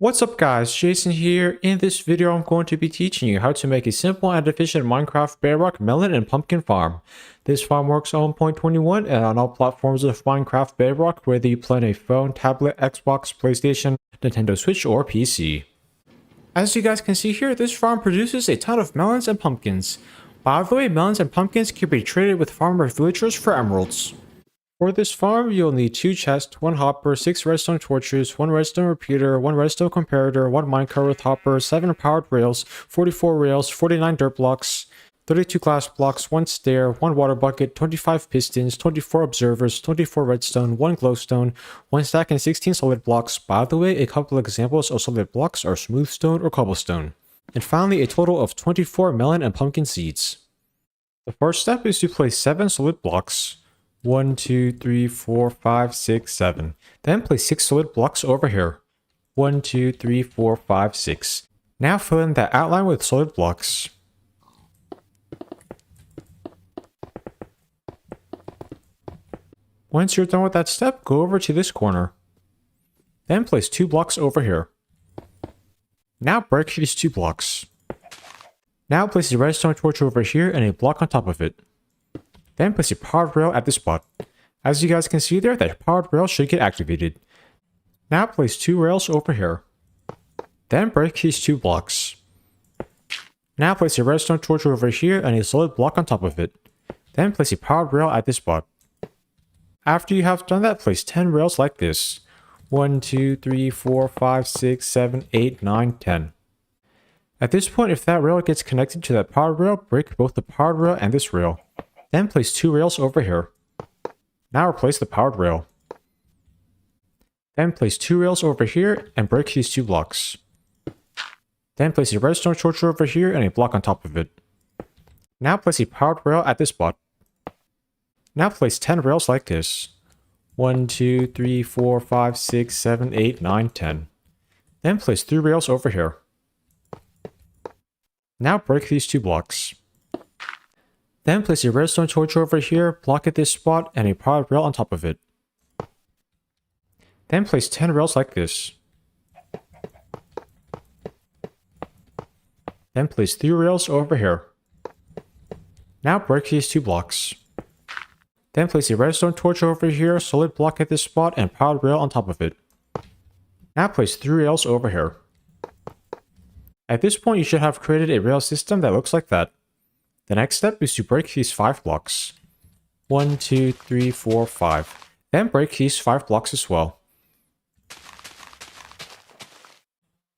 What's up guys, Jason here. In this video I'm going to be teaching you how to make a simple and efficient Minecraft Bedrock melon and pumpkin farm. This farm works on 1.21 and on all platforms of Minecraft Bedrock, whether you play on a phone, tablet, Xbox, PlayStation, Nintendo Switch, or PC. As you guys can see here, this farm produces a ton of melons and pumpkins. By the way, melons and pumpkins can be traded with farmer villagers for emeralds. For this farm, you'll need 2 chests, 1 hopper, 6 redstone torches, 1 redstone repeater, 1 redstone comparator, 1 minecart with hopper, 7 powered rails, 44 rails, 49 dirt blocks, 32 glass blocks, 1 stair, 1 water bucket, 25 pistons, 24 observers, 24 redstone, 1 glowstone, 1 stack and 16 solid blocks. By the way, a couple examples of solid blocks are smooth stone or cobblestone. And finally, a total of 24 melon and pumpkin seeds. The first step is to place 7 solid blocks. 1, 2, 3, 4, 5, 6, 7. Then place 6 solid blocks over here. 1, 2, 3, 4, 5, 6. Now fill in that outline with solid blocks. Once you're done with that step, go over to this corner. Then place 2 blocks over here. Now break these 2 blocks. Now place a redstone torch over here and a block on top of it. Then place a powered rail at this spot. As you guys can see there, that powered rail should get activated. Now place 2 rails over here. Then break these 2 blocks. Now place a redstone torch over here and a solid block on top of it. Then place a powered rail at this spot. After you have done that, place 10 rails like this. 1, 2, 3, 4, 5, 6, 7, 8, 9, 10. At this point, if that rail gets connected to that powered rail, break both the powered rail and this rail. Then place 2 rails over here. Now replace the powered rail. Then place 2 rails over here and break these 2 blocks. Then place a redstone torch over here and a block on top of it. Now place a powered rail at this spot. Now place 10 rails like this. 1, 2, 3, 4, 5, 6, 7, 8, 9, 10. Then place 3 rails over here. Now break these 2 blocks. Then place a redstone torch over here, block at this spot, and a powered rail on top of it. Then place 10 rails like this. Then place 3 rails over here. Now break these 2 blocks. Then place a redstone torch over here, solid block at this spot, and powered rail on top of it. Now place 3 rails over here. At this point, you should have created a rail system that looks like that. The next step is to break these 5 blocks. 1, 2, 3, 4, 5. Then break these 5 blocks as well.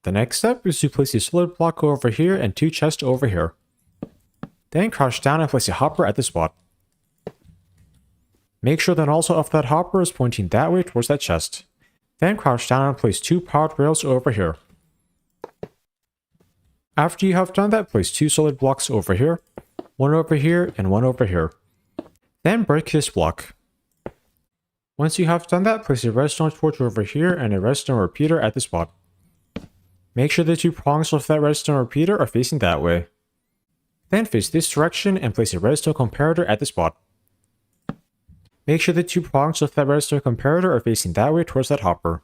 The next step is to place a solid block over here and 2 chests over here. Then crouch down and place a hopper at the spot. Make sure the nozzle of that hopper is pointing that way towards that chest. Then crouch down and place 2 powered rails over here. After you have done that, place 2 solid blocks over here. 1 over here, and 1 over here. Then break this block. Once you have done that, place a redstone torch over here and a redstone repeater at the spot. Make sure the 2 prongs of that redstone repeater are facing that way. Then face this direction and place a redstone comparator at the spot. Make sure the 2 prongs of that redstone comparator are facing that way towards that hopper.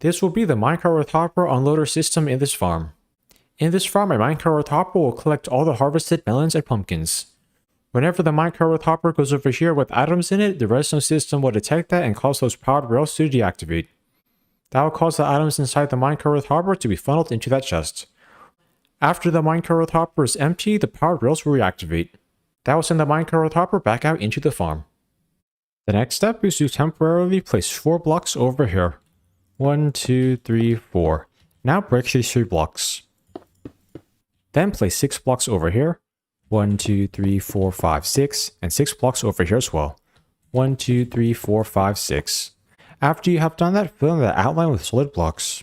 This will be the minecart with hopper unloader system in this farm. In this farm, a minecart with hopper will collect all the harvested melons and pumpkins. Whenever the minecart with hopper goes over here with items in it, the redstone system will detect that and cause those powered rails to deactivate. That will cause the items inside the minecart with hopper to be funneled into that chest. After the minecart with hopper is empty, the powered rails will reactivate. That will send the minecart with hopper back out into the farm. The next step is to temporarily place 4 blocks over here. 1, 2, 3, 4. Now break these 3 blocks. Then place 6 blocks over here. 1, 2, 3, 4, 5, 6. And 6 blocks over here as well. 1, 2, 3, 4, 5, 6. After you have done that, fill in the outline with solid blocks.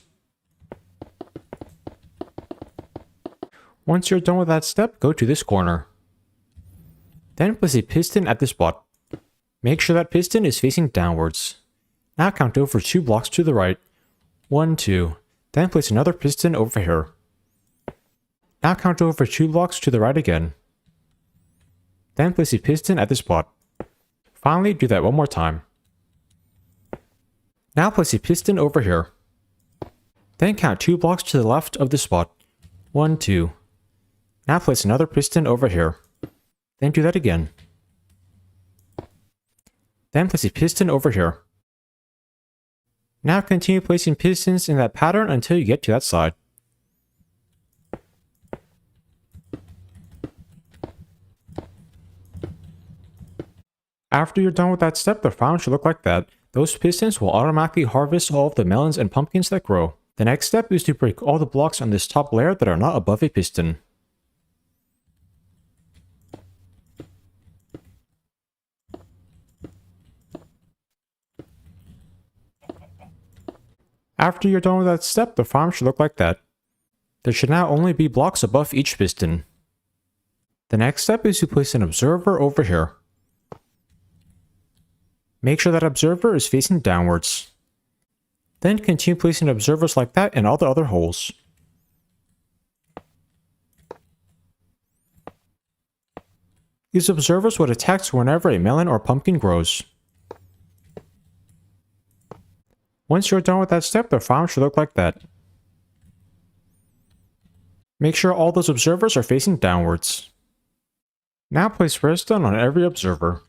Once you're done with that step, go to this corner. Then place a piston at this spot. Make sure that piston is facing downwards. Now count over 2 blocks to the right. 1, 2. Then place another piston over here. Now count over 2 blocks to the right again. Then place a piston at this spot. Finally, do that one more time. Now place a piston over here. Then count 2 blocks to the left of the spot. 1, 2. Now place another piston over here. Then do that again. Then place a piston over here. Now continue placing pistons in that pattern until you get to that side. After you're done with that step, the farm should look like that. Those pistons will automatically harvest all of the melons and pumpkins that grow. The next step is to break all the blocks on this top layer that are not above a piston. After you're done with that step, the farm should look like that. There should now only be blocks above each piston. The next step is to place an observer over here. Make sure that observer is facing downwards. Then continue placing observers like that in all the other holes. These observers will detect whenever a melon or pumpkin grows. Once you're done with that step, the farm should look like that. Make sure all those observers are facing downwards. Now place redstone on every observer.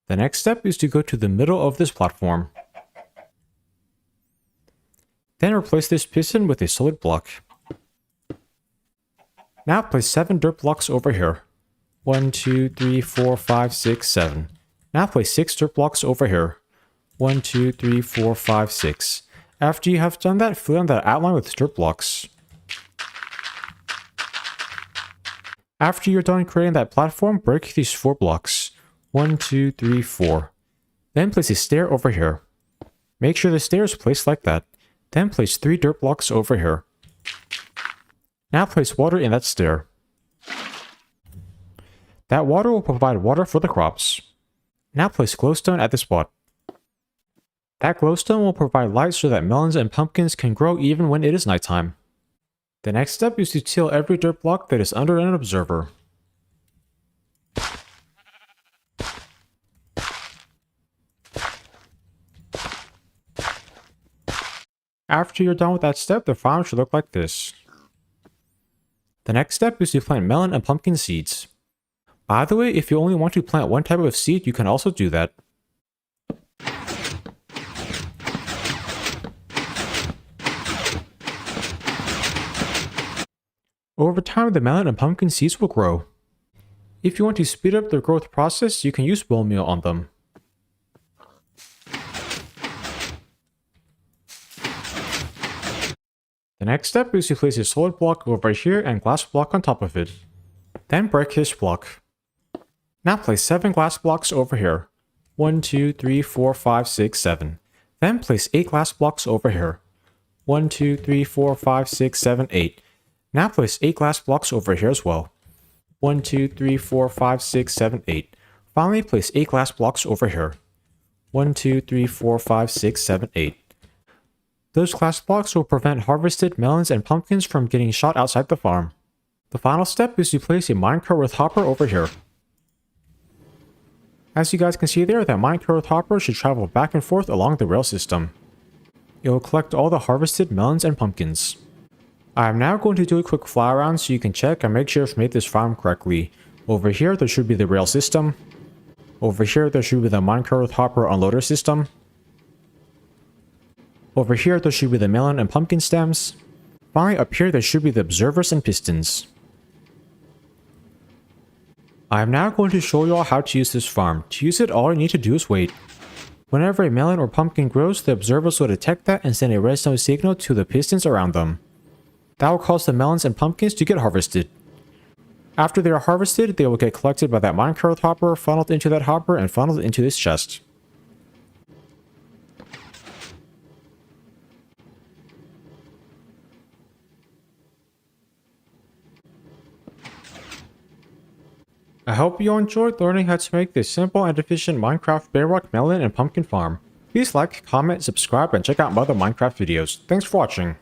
The next step is to go to the middle of this platform. Then replace this piston with a solid block. Now place 7 dirt blocks over here. 1, 2, 3, 4, 5, 6, 7. Now place 6 dirt blocks over here. 1, 2, 3, 4, 5, 6. After you have done that, fill in that outline with dirt blocks. After you're done creating that platform, break these 4 blocks. 1, 2, 3, 4. Then place a stair over here. Make sure the stair is placed like that. Then place 3 dirt blocks over here. Now place water in that stair. That water will provide water for the crops. Now place glowstone at the spot. That glowstone will provide light so that melons and pumpkins can grow even when it is nighttime. The next step is to till every dirt block that is under an observer. After you're done with that step, the farm should look like this. The next step is to plant melon and pumpkin seeds. By the way, if you only want to plant one type of seed, you can also do that. Over time, the melon and pumpkin seeds will grow. If you want to speed up the growth process, you can use bone meal on them. The next step is to place a solid block over here and glass block on top of it. Then break this block. Now place 7 glass blocks over here. 1, 2, 3, 4, 5, 6, 7. Then place 8 glass blocks over here. 1, 2, 3, 4, 5, 6, 7, 8. Now place 8 glass blocks over here as well. 1, 2, 3, 4, 5, 6, 7, 8. Finally place 8 glass blocks over here. 1, 2, 3, 4, 5, 6, 7, 8. Those glass blocks will prevent harvested melons and pumpkins from getting shot outside the farm. The final step is to place a minecart with hopper over here. As you guys can see there, that minecart with hopper should travel back and forth along the rail system. It will collect all the harvested melons and pumpkins. I am now going to do a quick fly around so you can check and make sure I've made this farm correctly. Over here there should be the rail system. Over here there should be the minecart with hopper unloader system. Over here there should be the melon and pumpkin stems. Finally up here there should be the observers and pistons. I am now going to show you all how to use this farm. To use it, all you need to do is wait. Whenever a melon or pumpkin grows, the observers will detect that and send a redstone signal to the pistons around them. That will cause the melons and pumpkins to get harvested. After they are harvested, they will get collected by that minecart hopper, funneled into that hopper, and funneled into this chest. I hope you enjoyed learning how to make this simple and efficient Minecraft Bedrock melon and pumpkin farm. Please like, comment, subscribe, and check out my other Minecraft videos. Thanks for watching.